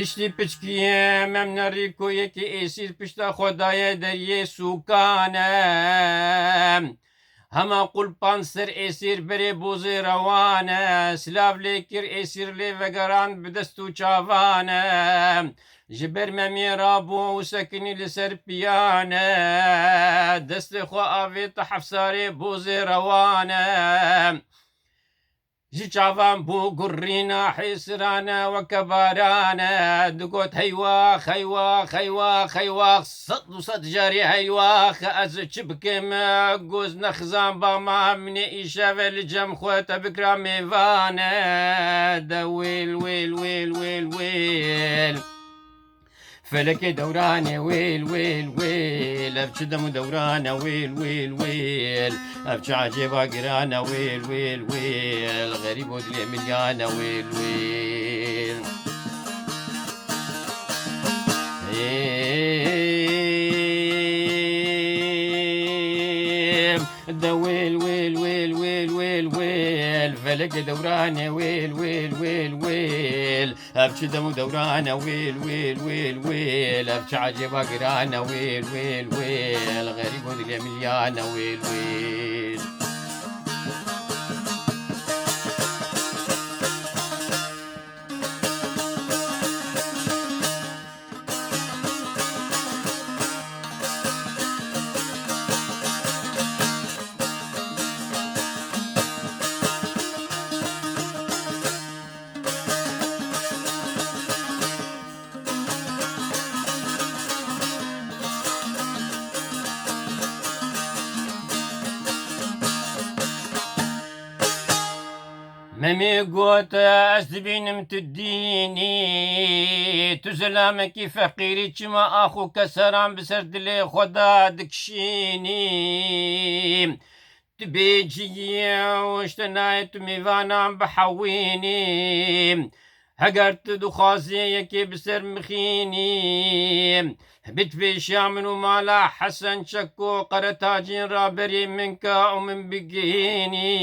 پشتی پچکیه ممن ریکو یکی ایسیر پشتا خدای دریه سوکانه هما قلپان سر ایسیر بری بوزی روانه سلاف لیکر ایسیر لی وگران بدستو چاوانه جبر مميرا بو سكني لسر بيانه دست خو آويت حفصاري بوزي روانه جي چاوان بو قرينا حسرانا وكبارانا دقوت هيواخ هيواخ هيواخ هيواخ صد جاري هيواخ از چبكم قوز نخزان باما من إيشا الجم خوات بكرا ميوانا دويل ويل ويل ويل ويل فلك دورانه ويل ويل ويل ابشدم دورانه ويل ويل ويل ابش عجيبه قرانه ويل ويل ويل غريب ودلي مليانه ويل ويل دا ويل ويل ويل ويل ويل ويل فلك دورانه ويل ويل ويل ويل ابشي دمو دورانه ويل ويل ويل ويل ابشي عجيبه قرانه ويل ويل ويل غريب ودلي مليانه ويل ويل ممي قوت أسبينم تديني تزلامك فقيري كما أخو كسران بسرد لي خدا دكشيني تبيجي واشتنايت ميفانا بحويني هقرت دخازي يكي بسر مخيني بيت في شامن ومالا حسن شكو قرتاجين رابري منك ومن بقيني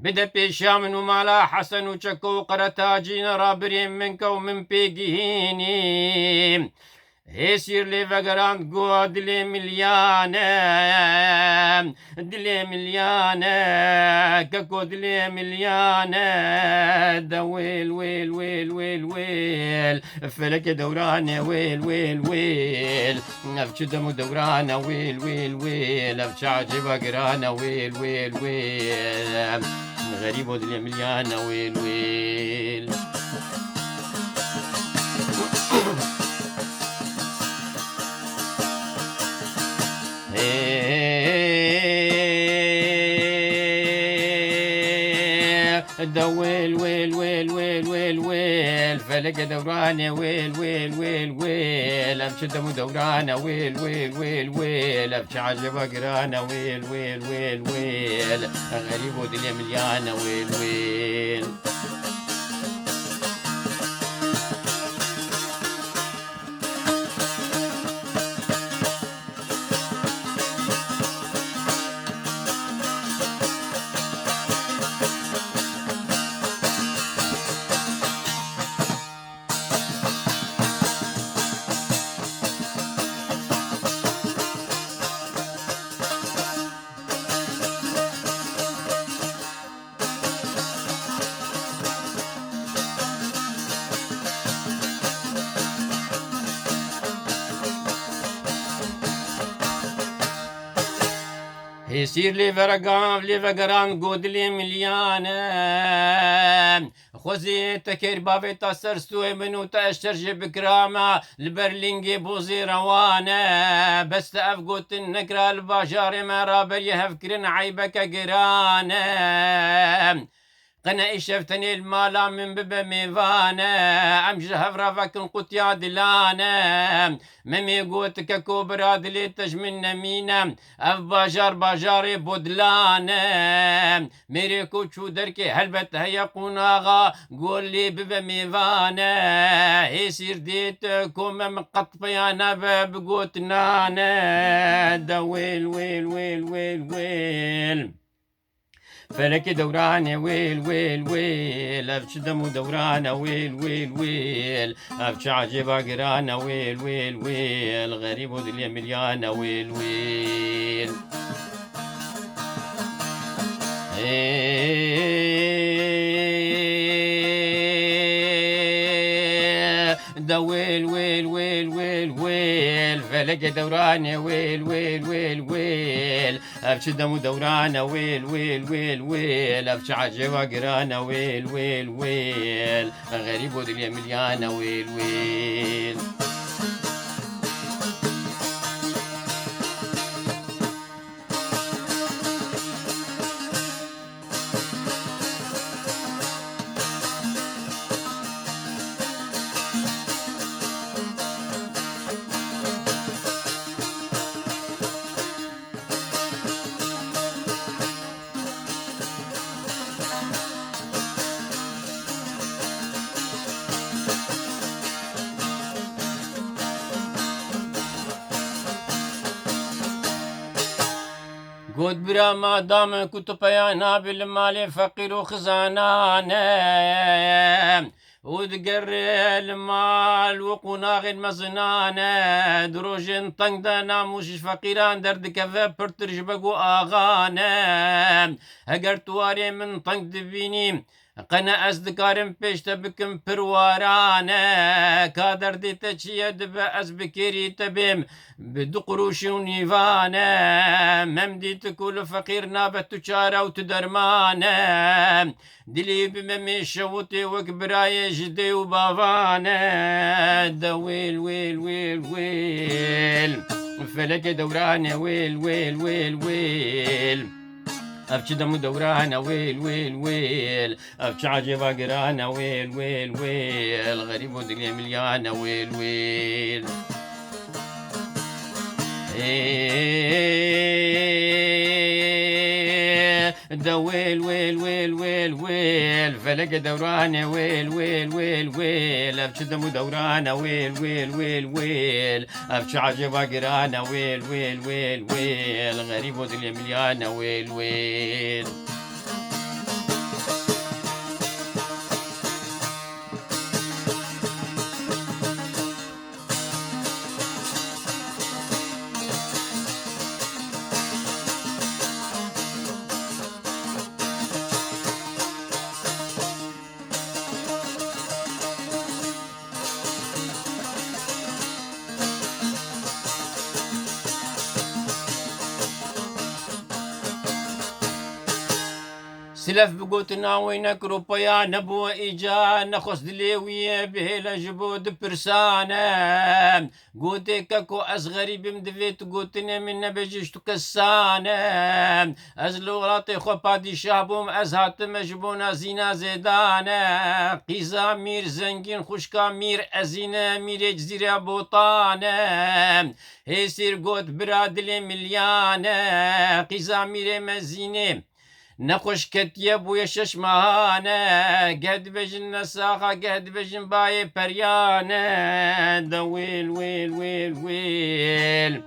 بدا بيشام من ومالا حسن وشكو قرتاجين رابرين منك ومن بيجيني يسير لي فقران قوة دلي مليانة دلي مليانة كاكو دلي مليانة دا ويل ويل ويل ويل ويل فلك دورانة ويل ويل ويل افش دمو دورانة ويل ويل ويل افش عجبة قرانة ويل ويل ويل غريب ودلي مليانة ويل ويل دا ويل ويل ويل ويل ويل ويل فلك دورانه ويل ويل ويل ويل ابش دمو دورانه ويل ويل ويل ويل ابش عجبه قرانه ويل ويل ويل ويل غريب ودنيا مليانه ويل ويل يصير لي فرقان لي فقران قود لي مليانة خوزي تكير بابي تاسر سوي منو تأشترج بكرامة البرلينجي بوزي روانة بس تأفقوت النكرة الباشار ما رابر يهفكرن عيبك قرانة قنا شفتني المالا من ببا ميفانا امش هفرا فكن قطيا دلانا ممي قوتك كوبرا دلي تجمن نمينا اف باجار باجاري بودلانا ميري كوتشو دركي هلبت هيا قناغا قول لي ببا ميفانا يسير ديت كوم مقطفيانا بقوت نانا دا ويل ويل ويل ويل ويل فلك دورانه ويل ويل ويل ابش دم دورانه ويل ويل ويل ابش عجبه قرانه ويل ويل ويل غريب ودنيا مليانه ويل ويل ده ويل ويل ويل ويل ويل فلك دورانه ويل ويل ويل ويل ابش دم دورانه ويل ويل ويل ويل ابش عجبه قرانه ويل ويل ويل غريب ودنيا مليانه ويل ويل قد برا ما دام كنت بيانا بالمال فقير وخزانانه وتقر المال وقناغ المزنانه دروجن طنق دانا موش فقيران درد كفا برترج بقو آغانه هقر تواري من طنق دبيني قنا أصدقارم پیشتا بکم پروارانه کادر دیتا چیه دبا از بکری تبیم بدو قروش و نیوانه مم دیت کل فقیر نابت چاره و تدرمانه دلی بممی شوتی وک برای جدی و باوانه دا ویل ویل ویل ویل فلک دورانه ويل ويل ويل ويل ابش دم دورانه ويل ويل ويل ابش عجبه قرانه ويل ويل ويل غريب ودنيا مليانه ويل ويل دا ويل ويل ويل ويل ويل فلك دورانه ويل ويل ويل ويل ابش دم دورانه ويل ويل ويل ويل ابش عجبه قرانه ويل ويل ويل ويل غريب ودنيا مليانه ويل ويل سلف بقوتنا وينك روبيا نبو إيجا نخص دليوية بهلا جبود برسانة قوتي كاكو أصغري بمدفيت قوتنا من نبجيش تكسانة أزلو غلاطي خو بادي شابوم أزهات مجبونا زينا زيدانة قيزا مير زنجين خوشكا مير أزينة مير جزيرة بوطانة هيسير قوت برادلي مليانة قيزا مير مزينة نخوش كتية بويا ششمانة قد بجن نساخة قد بجن باي بريانة دا ويل ويل ويل ويل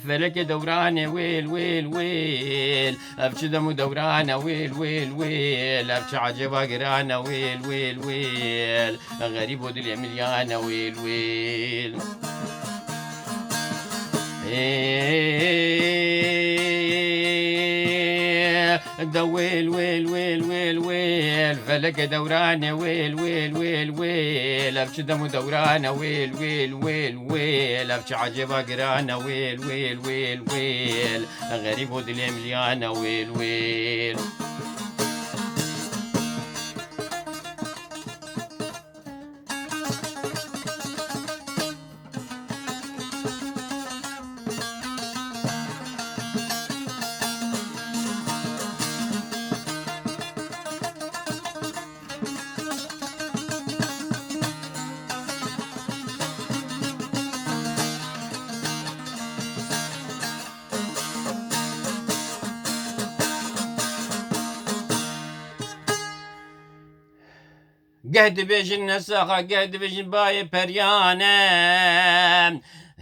فلك دورانة ويل ويل ويل ابش دم دورانة ويل ويل ويل ابش عجبة قرانة ويل ويل ويل غريب ودل مليانة ويل ويل دا ويل ويل ويل ويل ويل فلك دورانه ويل ويل ويل ويل ابش دم دورانه ويل ويل ويل ويل ابش عجبه قرانه ويل ويل ويل ويل غريب ودلي مليانه ويل ويل قهد بيجن نساخة قهد بيجن باي بريانة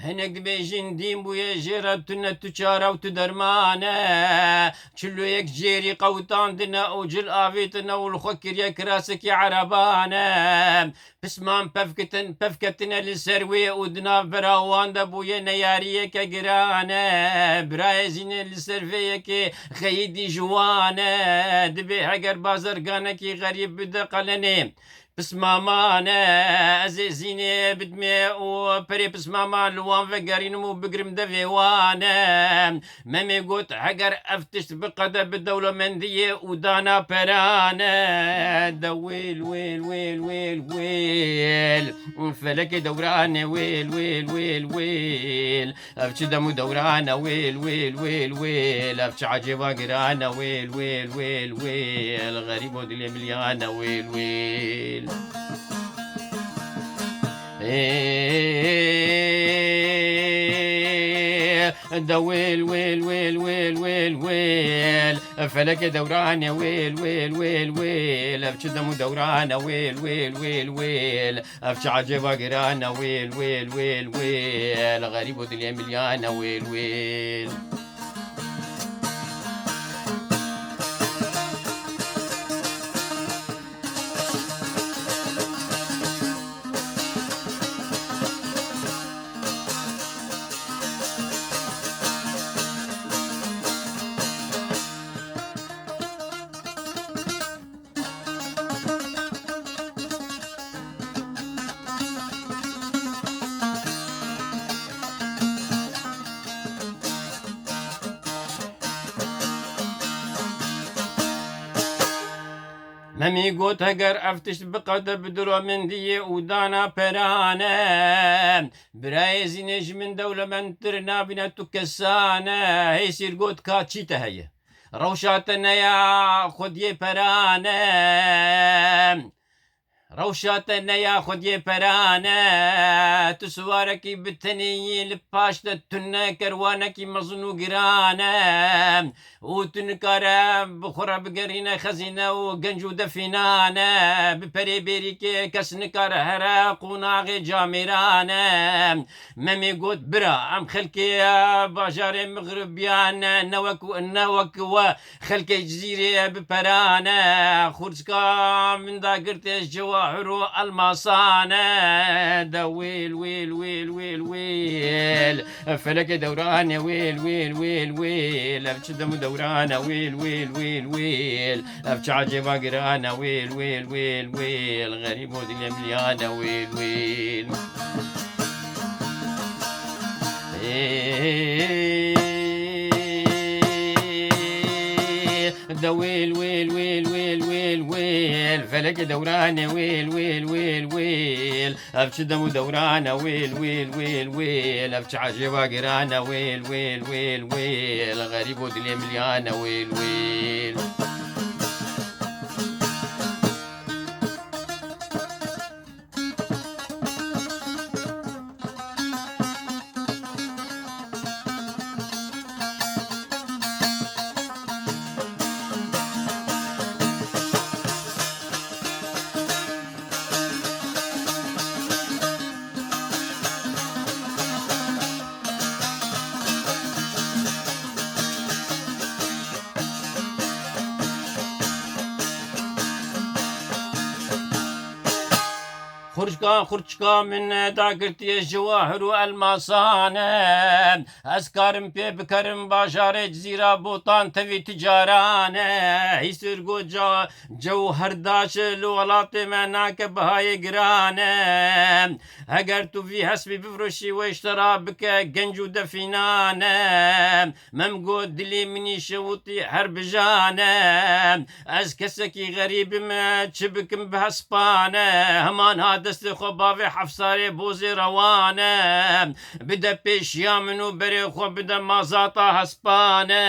هنك بيجين دين بويا جيرة تنا تشارة وتدرمانة شلو يك جيري قوتان دنا وجل آفيتنا والخكر يك راسك يا عربانة بسمان بفكتنا للسروي ودنا براوان دبويا نيارية كجرانة برايزين للسروي كي خيدي جوانة دبي حقر بازرقانك غريب بدا قلني بس ماما عزيزيني بدمي وبري بس ماما لوان فقرين مو بقرم دفي وانا مامي قوت حقر افتش بقدر بالدولة مندية ودانا برانا دويل ويل ويل ويل ويل فلك دورانة ويل ويل ويل ويل افتش دمو دورانة ويل ويل ويل ويل افتش عجبا قرانا ويل ويل ويل ويل غريب ودلي مليانة ويل ويل دويل ويل ويل ويل ويل ويل فلك دورانة ويل ويل ويل ويل افش دمو دورانة ويل ويل ويل ويل افش عجبا قرانة ويل ويل ويل ويل غريب ودلي مليانة ويل ويل مامي قوت هقر افتش بقدر بدرو من دي ودانا برانا برايزي نج من دولة من ترنا بنا تكسانا هيسير قوت كاتشي تهي روشاتنا يا خدي برانا روشاتنا يا خدي برانا تسواركي بتني لباش تنا كروانكي مظنو قرانا وتنكر بخرا بقرينا خزينة وقنجو دفنانا ببري بيريكي كسنكر هراق وناغي جامرانا مامي قوت برا ام خلكي باجاري مغربيان نوك وخلكي جزيري ببرانا خرسكا من دا قرتش جواهر المصانة دويل ويل ويل ويل ويل فلك دورانة ويل ويل ويل ويل افش دم دورانة ويل ويل ويل ويل افش عجبا قرانة ويل ويل ويل ويل غريب ودي مليانة ويل ويل دويل ويل ويل ويل ويل ويل فلك دورانة ويل ويل ويل ويل افش دم دورانة ويل ويل ويل ويل افش عجبا قرانة ويل ويل ويل ويل غريب ودي مليانة ويل ويل خرشكا من داقرتي الجواهر والمصانة أسكارم بي بكرم باشار جزيرة بوطان تفي تجارانة هيسر جوهر داش الولات مناك بهاي قرانة اگر تو في حسبي بفرشي واشترى بك جنجو دفنانة ممقود دلي مني شوطي حرب جانة از كسكي غريب ما تشبكم بهسبانة همان هذا خو باوی حفصاری بوزی روانه بده پیش یامنو بری خو بده مازاتا هسپانه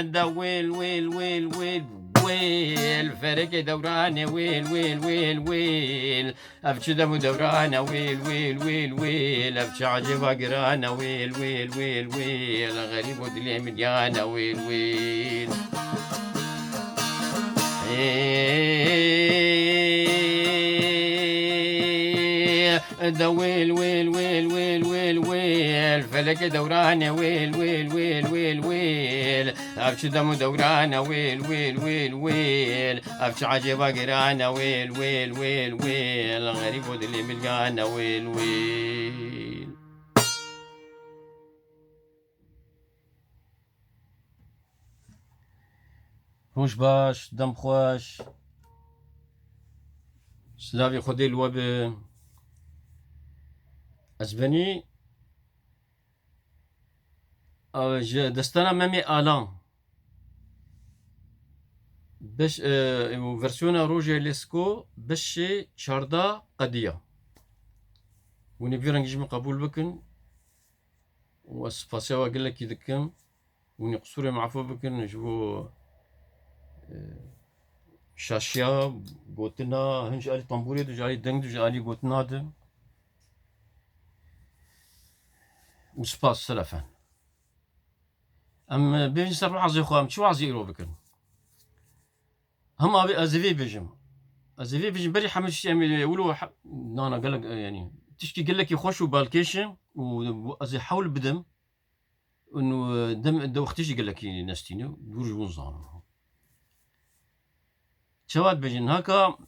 دا ویل ویل ویل ویل ويل فرق دورانه ويل ويل ويل ويل افش دم دورانه ويل ويل ويل ويل افش عجبا قرانه ويل ويل ويل ويل غريب ودلي مليانه ويل ويل دا ويل ويل ويل ويل ويل ويل فلك دورانه ويل ويل ويل ويل ويل ابش دم دورانه ويل ويل ويل ويل ابش عجيبه قرانه ويل ويل ويل ويل غريب ودلي ملقانه ويل ويل. روش باش دم خوش سلافي خدي الوب اسباني دستانا مامي الان باش فيرسيونا روجي ليسكو باش شاردا قضيه وني بيرنج من قبول بكن واسفاسيوا قال لك يذكم وني قصوري معفو بكن نجبو شاشيا قوتنا هنج علي طنبوري دو جالي دنگ دو جالي قوتنا دم وسباس سلفان ام بيجي سر عزي خوام شو عزي يرو بكن هم ابي ازفي بيجم ازفي بيجم بري حمل شي يقولوا نانا قال لك يعني تشكي قال لك يخشوا بالكيشن وازي حول بدم انه دم دو اختي قال لك نستيني يرجعون زانو شواد بيجن هكا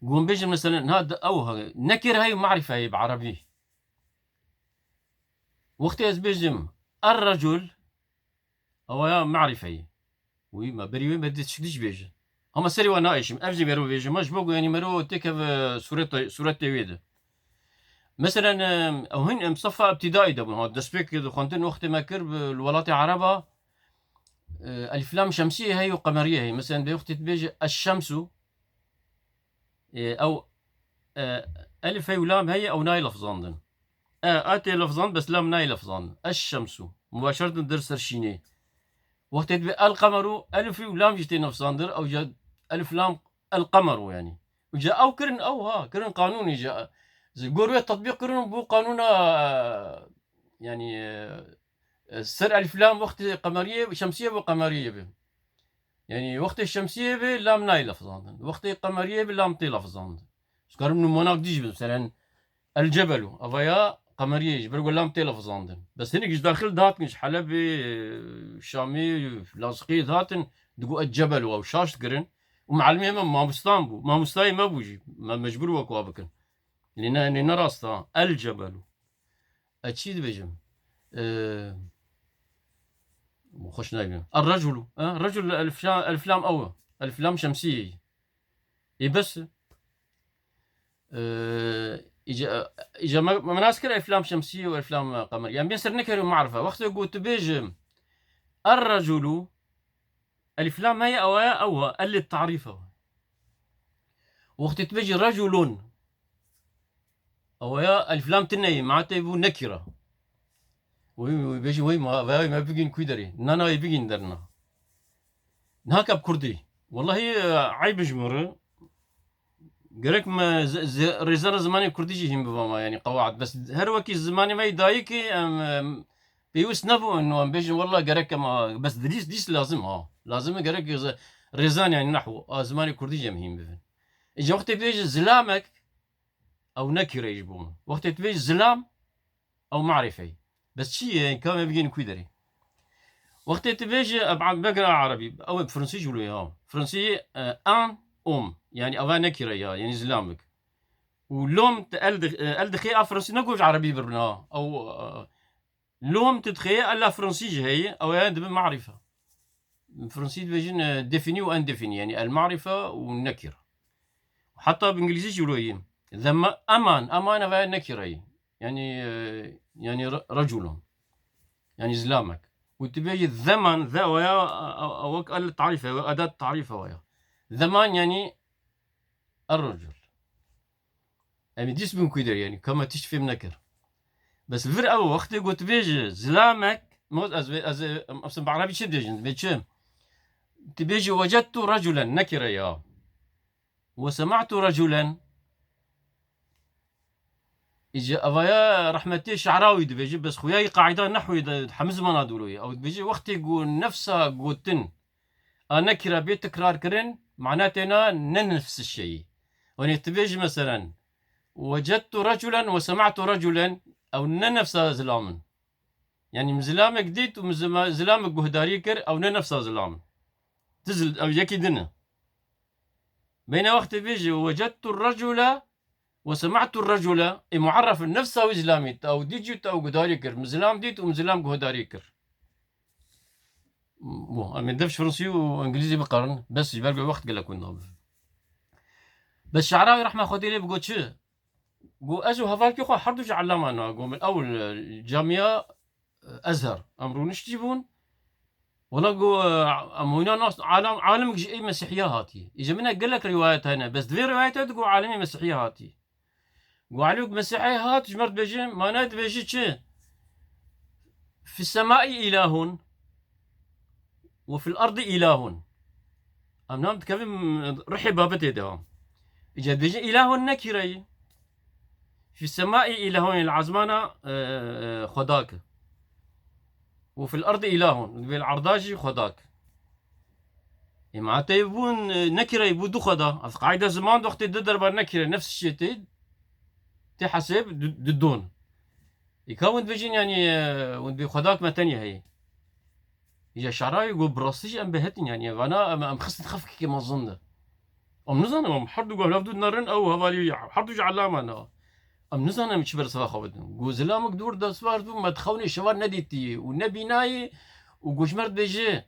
قوم بيجي مثلا هذا او نكر هاي معرفه هي بعربي وقت بيجم الرجل او يا معرفه هي وي ما بري ما بديتش ليش بيجي هما سري وانا ايش افجي ميرو بيجي مش بوغو يعني ميرو تيك صورة ويد مثلا او هن مصفى ابتدائي ده دسبيك خنتين وقت ما كرب الولايات العربة الافلام شمسيه هي وقمريه هي مثلا بوقت بيجي الشمس او الف هي ولام هي او ناي لفظان اتي لفظان بس لام ناي لفظان الشمس مباشره درس الشيني وقت القمر الف ولام جتي نفساندر او جاء الف لام القمر يعني وجاء او كرن او ها كرن قانوني جاء زي قرويه تطبيق كرن بو قانون يعني سر الف لام وقت قمريه شمسيه وقمريه به يعني وقت الشمسيه به لام ناي لفظان وقت القمريه بلام تي لفظان سكر من مناق ديج مثلا الجبل افيا قمريه جبر ولا لام تي لفظان بس هنيك داخل داتنش حلبي شامي لاصقي ذاتن دقوا الجبل او شاش قرن ومعلمي ما مستانبو ما مستاي ما بوجي ما مجبور وكوا بكن لان راستا الجبل اكيد بجم وخش نايم الرجل رجل الافلام او الافلام شمسيه بس اجا ما نذكر افلام شمسيه وافلام قمريه يعني بيصير نكر معرفه وقت قلت بيج الرجل الافلام هي او اللي تعريفه وقت تبيجي رجل او يا الافلام تني معناتها نكره وي بيجي وي ما بيجين كويدري نانا يبيجين درنا هكا بكردي والله عيب جمر قالك ما ريزان زماني كردي جيهم بفما يعني قواعد بس هروكي الزماني ما يضايقي بيوس نبو انه بيجي والله قالك ما بس ديس لازم لازم قالك ريزان يعني نحو زماني كردي جمهين بفن اجا وقت بيجي زلامك او نكره يجبون وقت بيجي زلام او معرفه بس شيء يعني كان بيجين كويدري وقت تبيجي بقرا عربي او فرنسي يقولوا فرنسي ان يعني افا نكره يعني زلامك ولوم الدخي فرنسي نقول عربي برنا او لوم تدخي الا فرنسي هي او يعني معرفه فرنسي بيجين ديفيني وان ديفيني يعني المعرفه والنكره وحتى بالانجليزي يقولوا امان افا نكره يعني رجل يعني زلامك وتبي الزمن ذا ويا او التعريفه اداه التعريفه ويا زمان يعني الرجل يعني ديس بن كويدر يعني كما تشفي منكر بس الفرق او وقت قلت بيجي زلامك موت از بعربي شديجن بيتشم تبيجي وجدت رجلا نكره يا وسمعت رجلا يجي افايا رحمتي شعراوي بيجي بس خوياي قاعده نحوي حمز منادولوي او بيجي وقت يقول نفسها قوتن نكره بيت تكرار كرن معناتنا نفس الشيء. ونتبيج مثلا وجدت رجلا وسمعت رجلا أو نفس زلام، يعني مزلام جديد ومزلام جهداريكر أو نفس زلام تزل أو يكي دنا. بين وقت بيجي وجدت الرجل وسمعت الرجل معرف النفس أو إسلاميت أو ديجيت أو جهداريكر مزلام ديت ومزلام جهداريكر. من دفش فرنسي وإنجليزي بقرن بس يبقى وقت قال لك بس شعراوي رحمة خدي لي بقول شو قو أزو هذاك خو حردوش علامة أنا قو من أول الجامعة أزهر أمرو نشتيبون ولا قو أمونا ناس عالم أي مسيحية هاتي إذا منها قال لك روايات هنا بس دفي روايات تقو عالمي مسيحية هاتي قو عليك مسيحية هات جمرت بيجي ما ناد بيجي شو في السماء إله وفي الأرض إله. أم نام تكلم رحي بابتي دوام إذا بيجي إله نكري في السماء إله العزمانة خداك وفي الأرض إله بالعرضاجي خداك معناتها يبون نكرة يبون دو خدا قاعدة زمان وقت تضرب النكرة نفس الشيء تحسب ضدون يكون بيجين يعني ودي خداك ما تانية هي يجي شعراوي يقول براسيش أم بهتني يعني أنا أم خصت نخفك كما ظن أم نزان أم حردو قال لابد نارن أو هذالي حردو علامة أنا أم نزان أم تشبر سوا خبدن جو زلامك دور دا سوار دو ما تخوني شوار نديتي ونبي ناي وجوش مرد بيجي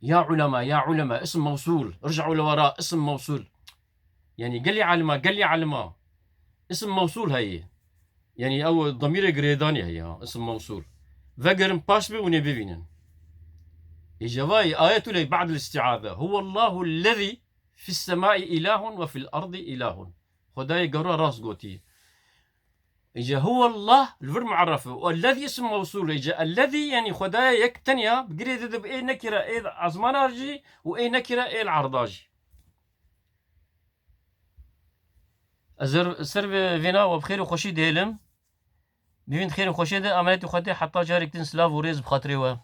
يا علماء يا علماء اسم موصول رجعوا لوراء اسم موصول يعني قال لي علماء اسم موصول هي يعني او ضمير جريداني هي اسم موصول فقرن باشبي ونبيبينن إجابة آية لي بعد الاستعاذة هو الله الذي في السماء إله وفي الأرض إله خداي قرأ راس قوتي إجا هو الله الفر معرفه والذي اسم موصول إجا الذي يعني خداي يكتنيا بقريد بأي نكرة أي عزمان أرجي وأي نكرة أي العرضاجي أزر سر فينا وبخير وخشي ديلم بين خير وخشي ده أمانتي خدي حتى جارك تنسلاف وريز بخاطري